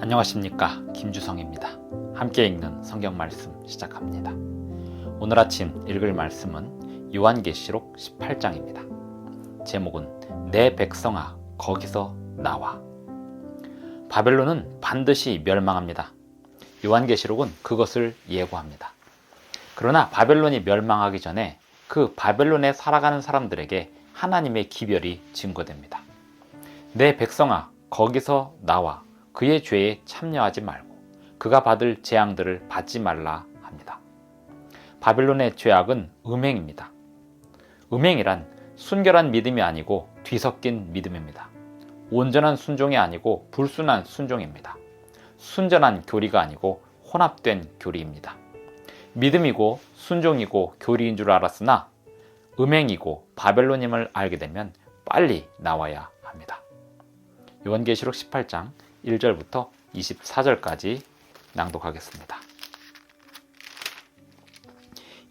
안녕하십니까, 김주성입니다. 함께 읽는 성경 말씀 시작합니다. 오늘 아침 읽을 말씀은 요한계시록 18장입니다. 제목은 내 백성아 거기서 나와. 바벨론은 반드시 멸망합니다. 요한계시록은 그것을 예고합니다. 그러나 바벨론이 멸망하기 전에 그 바벨론에 살아가는 사람들에게 하나님의 기별이 증거됩니다. 내 백성아 거기서 나와. 그의 죄에 참여하지 말고 그가 받을 재앙들을 받지 말라 합니다. 바벨론의 죄악은 음행입니다. 음행이란 순결한 믿음이 아니고 뒤섞인 믿음입니다. 온전한 순종이 아니고 불순한 순종입니다. 순전한 교리가 아니고 혼합된 교리입니다. 믿음이고 순종이고 교리인 줄 알았으나 음행이고 바벨론임을 알게 되면 빨리 나와야 합니다. 요한계시록 18장 1절부터 24절까지 낭독하겠습니다.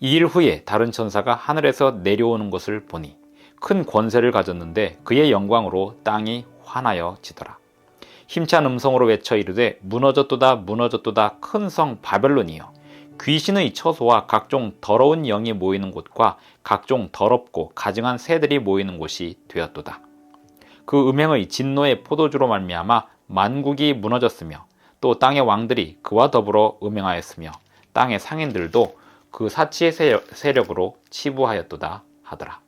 이 일 후에 다른 천사가 하늘에서 내려오는 것을 보니 큰 권세를 가졌는데 그의 영광으로 땅이 환하여지더라. 힘찬 음성으로 외쳐 이르되 무너졌도다 무너졌도다 큰 성 바벨론이여, 귀신의 처소와 각종 더러운 영이 모이는 곳과 각종 더럽고 가증한 새들이 모이는 곳이 되었도다. 그 음행의 진노의 포도주로 말미암아 만국이 무너졌으며 또 땅의 왕들이 그와 더불어 음행하였으며 땅의 상인들도 그 사치의 세력으로 치부하였도다 하더라.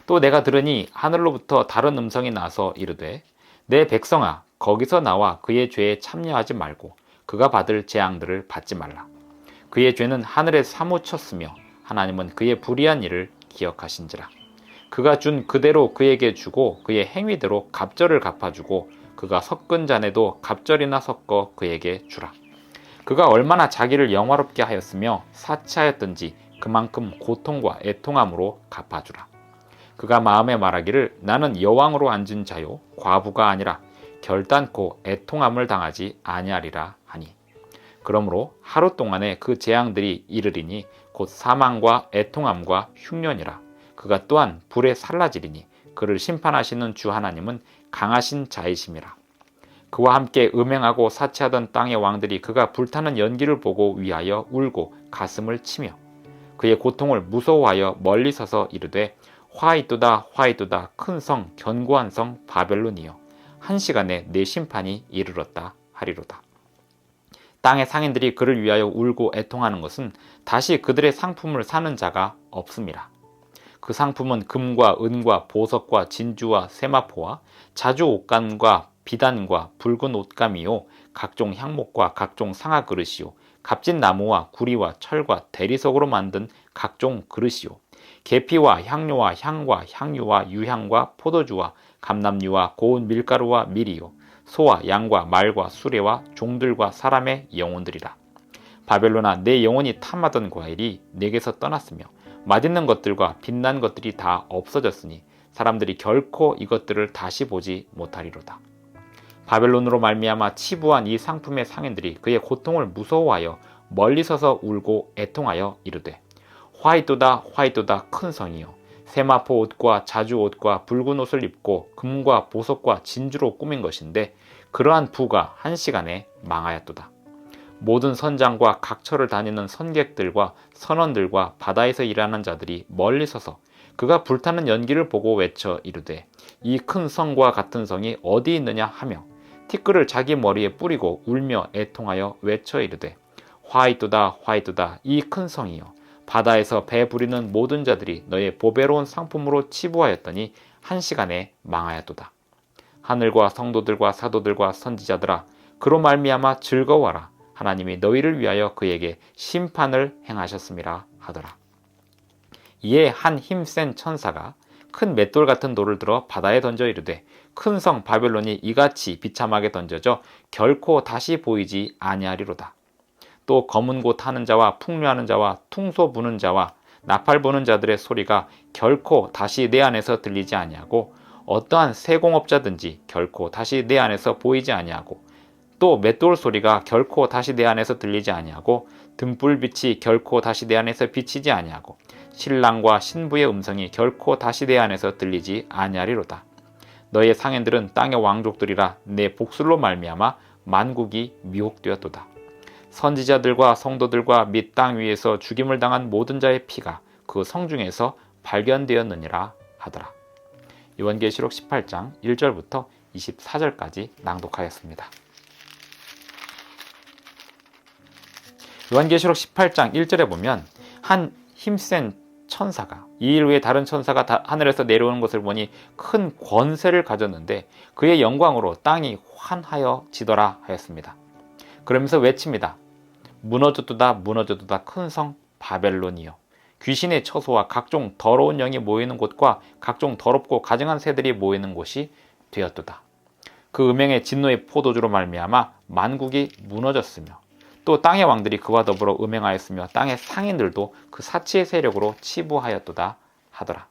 또 내가 들으니 하늘로부터 다른 음성이 나서 이르되 내 백성아 거기서 나와 그의 죄에 참여하지 말고 그가 받을 재앙들을 받지 말라. 그의 죄는 하늘에 사무쳤으며 하나님은 그의 불의한 일을 기억하신지라. 그가 준 그대로 그에게 주고 그의 행위대로 갑절을 갚아주고 그가 섞은 잔에도 갑절이나 섞어 그에게 주라. 그가 얼마나 자기를 영화롭게 하였으며 사치하였던지 그만큼 고통과 애통함으로 갚아주라. 그가 마음에 말하기를 나는 여왕으로 앉은 자요 과부가 아니라 결단코 애통함을 당하지 아니하리라 하니. 그러므로 하루 동안에 그 재앙들이 이르리니 곧 사망과 애통함과 흉년이라. 그가 또한 불에 살라지리니 그를 심판하시는 주 하나님은 강하신 자이심이라. 그와 함께 음행하고 사치하던 땅의 왕들이 그가 불타는 연기를 보고 위하여 울고 가슴을 치며 그의 고통을 무서워하여 멀리 서서 이르되 화이도다 화이도다 큰 성 견고한 성 바벨론이여, 한 시간에 내 심판이 이르렀다 하리로다. 땅의 상인들이 그를 위하여 울고 애통하는 것은 다시 그들의 상품을 사는 자가 없음이라. 그 상품은 금과 은과 보석과 진주와 세마포와 자주 옷감과 비단과 붉은 옷감이요 각종 향목과 각종 상아 그릇이요 값진 나무와 구리와 철과 대리석으로 만든 각종 그릇이요 계피와 향료와 향과 향유와 유향과 포도주와 감람류와 고운 밀가루와 밀이요 소와 양과 말과 수레와 종들과 사람의 영혼들이라. 바벨론아 내 영혼이 탐하던 과일이 내게서 떠났으며 맛있는 것들과 빛난 것들이 다 없어졌으니 사람들이 결코 이것들을 다시 보지 못하리로다. 바벨론으로 말미암아 치부한 이 상품의 상인들이 그의 고통을 무서워하여 멀리 서서 울고 애통하여 이르되 화이도다 화이도다 큰 성이여, 세마포 옷과 자주 옷과 붉은 옷을 입고 금과 보석과 진주로 꾸민 것인데 그러한 부가 한 시간에 망하였도다. 모든 선장과 각처를 다니는 선객들과 선원들과 바다에서 일하는 자들이 멀리 서서 그가 불타는 연기를 보고 외쳐 이르되 이 큰 성과 같은 성이 어디 있느냐 하며 티끌을 자기 머리에 뿌리고 울며 애통하여 외쳐 이르되 화이도다 화이도다 이 큰 성이여, 바다에서 배 부리는 모든 자들이 너의 보배로운 상품으로 치부하였더니 한 시간에 망하였도다. 하늘과 성도들과 사도들과 선지자들아 그로 말미암아 즐거워하라. 하나님이 너희를 위하여 그에게 심판을 행하셨음이라 하더라. 이에 한 힘센 천사가 큰 맷돌 같은 돌을 들어 바다에 던져 이르되 큰 성 바벨론이 이같이 비참하게 던져져 결코 다시 보이지 아니하리로다. 또 검은 고 타는 자와 풍류하는 자와 퉁소 부는 자와 나팔 부는 자들의 소리가 결코 다시 내 안에서 들리지 아니하고 어떠한 세공업자든지 결코 다시 내 안에서 보이지 아니하고 또 맷돌 소리가 결코 다시 내 안에서 들리지 아니하고 등불빛이 결코 다시 내 안에서 비치지 아니하고 신랑과 신부의 음성이 결코 다시 내 안에서 들리지 아니하리로다. 너의 상인들은 땅의 왕족들이라 내 복술로 말미암아 만국이 미혹되었도다. 선지자들과 성도들과 및 땅 위에서 죽임을 당한 모든 자의 피가 그 성중에서 발견되었느니라 하더라. 요한계시록 18장 1절부터 24절까지 낭독하였습니다. 요한계시록 18장 1절에 보면 한 힘센 천사가 이 일 후에 다른 천사가 하늘에서 내려오는 것을 보니 큰 권세를 가졌는데 그의 영광으로 땅이 환하여 지더라 하였습니다. 그러면서 외칩니다. 무너졌도다 무너졌도다 큰 성 바벨론이여, 귀신의 처소와 각종 더러운 영이 모이는 곳과 각종 더럽고 가증한 새들이 모이는 곳이 되었도다. 그 음행의 진노의 포도주로 말미암아 만국이 무너졌으며 또 땅의 왕들이 그와 더불어 음행하였으며 땅의 상인들도 그 사치의 세력으로 치부하였도다 하더라.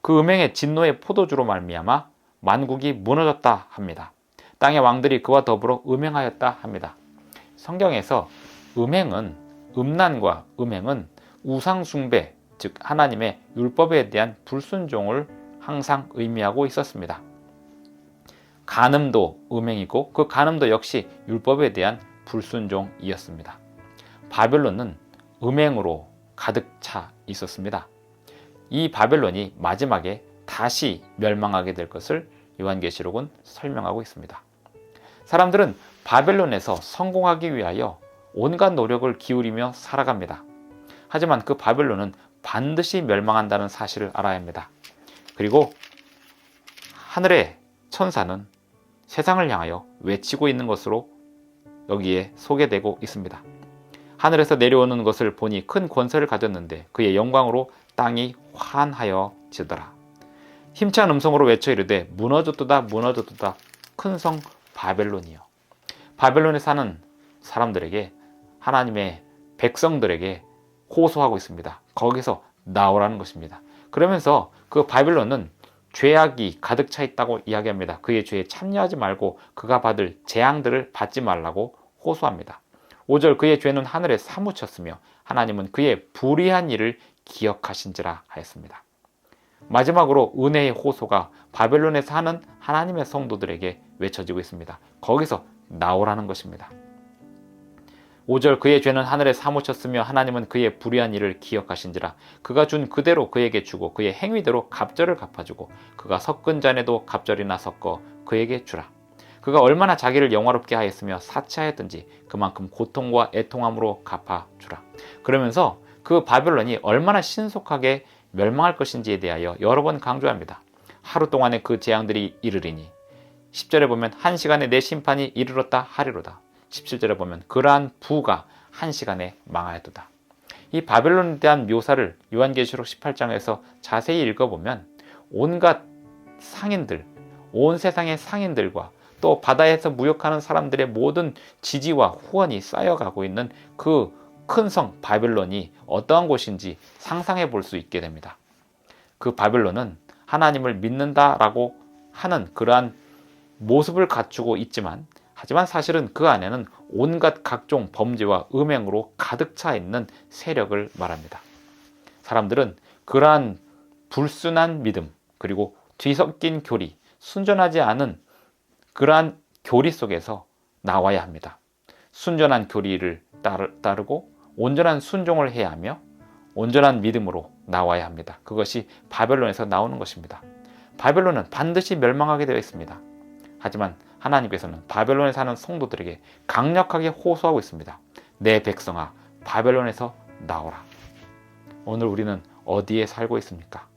그 음행의 진노의 포도주로 말미암아 만국이 무너졌다 합니다. 땅의 왕들이 그와 더불어 음행하였다 합니다. 성경에서 음란과 음행은 우상숭배, 즉 하나님의 율법에 대한 불순종을 항상 의미하고 있었습니다. 간음도 음행이고 그 간음도 역시 율법에 대한 불순종이었습니다. 바벨론은 음행으로 가득 차 있었습니다. 이 바벨론이 마지막에 다시 멸망하게 될 것을 요한계시록은 설명하고 있습니다. 사람들은 바벨론에서 성공하기 위하여 온갖 노력을 기울이며 살아갑니다. 하지만 그 바벨론은 반드시 멸망한다는 사실을 알아야 합니다. 그리고 하늘의 천사는 세상을 향하여 외치고 있는 것으로 여기에 소개되고 있습니다. 하늘에서 내려오는 것을 보니 큰 권세를 가졌는데 그의 영광으로 땅이 환하여 지더라. 힘찬 음성으로 외쳐 이르되 무너졌도다 무너졌도다 큰 성 바벨론이여. 바벨론에 사는 사람들에게, 하나님의 백성들에게 호소하고 있습니다. 거기서 나오라는 것입니다. 그러면서 그 바벨론은 죄악이 가득 차 있다고 이야기합니다. 그의 죄에 참여하지 말고 그가 받을 재앙들을 받지 말라고 호소합니다. 5절 그의 죄는 하늘에 사무쳤으며 하나님은 그의 불의한 일을 기억하신지라 하였습니다. 마지막으로 은혜의 호소가 바벨론에 사는 하나님의 성도들에게 외쳐지고 있습니다. 거기서 나오라는 것입니다. 5절 그의 죄는 하늘에 사무쳤으며 하나님은 그의 불의한 일을 기억하신지라. 그가 준 그대로 그에게 주고 그의 행위대로 갑절을 갚아주고 그가 섞은 잔에도 갑절이나 섞어 그에게 주라. 그가 얼마나 자기를 영화롭게 하였으며 사치하였든지 그만큼 고통과 애통함으로 갚아주라. 그러면서 그 바벨론이 얼마나 신속하게 멸망할 것인지에 대하여 여러 번 강조합니다. 하루 동안에 그 재앙들이 이르리니, 10절에 보면 한 시간에 내 심판이 이르렀다 하리로다. 17절에 보면 그러한 부가 한 시간에 망하였도다. 이 바벨론에 대한 묘사를 요한계시록 18장에서 자세히 읽어보면 온갖 상인들, 온 세상의 상인들과 또 바다에서 무역하는 사람들의 모든 지지와 후원이 쌓여가고 있는 그 큰 성 바벨론이 어떠한 곳인지 상상해 볼 수 있게 됩니다. 그 바벨론은 하나님을 믿는다라고 하는 그러한 모습을 갖추고 있지만, 하지만 사실은 그 안에는 온갖 각종 범죄와 음행으로 가득 차 있는 세력을 말합니다. 사람들은 그러한 불순한 믿음, 그리고 뒤섞인 교리, 순전하지 않은 그러한 교리 속에서 나와야 합니다. 순전한 교리를 따르고 온전한 순종을 해야 하며 온전한 믿음으로 나와야 합니다. 그것이 바벨론에서 나오는 것입니다. 바벨론은 반드시 멸망하게 되어 있습니다. 하지만 하나님께서는 바벨론에 사는 성도들에게 강력하게 호소하고 있습니다. 내 백성아, 바벨론에서 나오라. 오늘 우리는 어디에 살고 있습니까?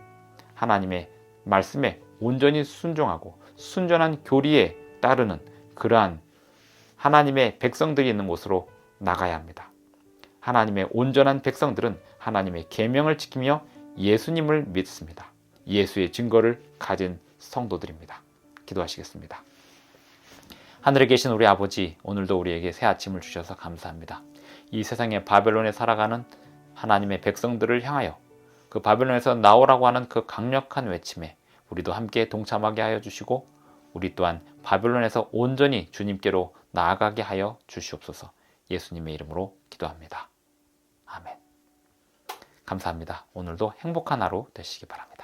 하나님의 말씀에 온전히 순종하고 순전한 교리에 따르는 그러한 하나님의 백성들이 있는 곳으로 나가야 합니다. 하나님의 온전한 백성들은 하나님의 계명을 지키며 예수님을 믿습니다. 예수의 증거를 가진 성도들입니다. 기도하시겠습니다. 하늘에 계신 우리 아버지, 오늘도 우리에게 새 아침을 주셔서 감사합니다. 이 세상의 바벨론에 살아가는 하나님의 백성들을 향하여 그 바벨론에서 나오라고 하는 그 강력한 외침에 우리도 함께 동참하게 하여 주시고, 우리 또한 바벨론에서 온전히 주님께로 나아가게 하여 주시옵소서. 예수님의 이름으로 기도합니다. 아멘. 감사합니다. 오늘도 행복한 하루 되시기 바랍니다.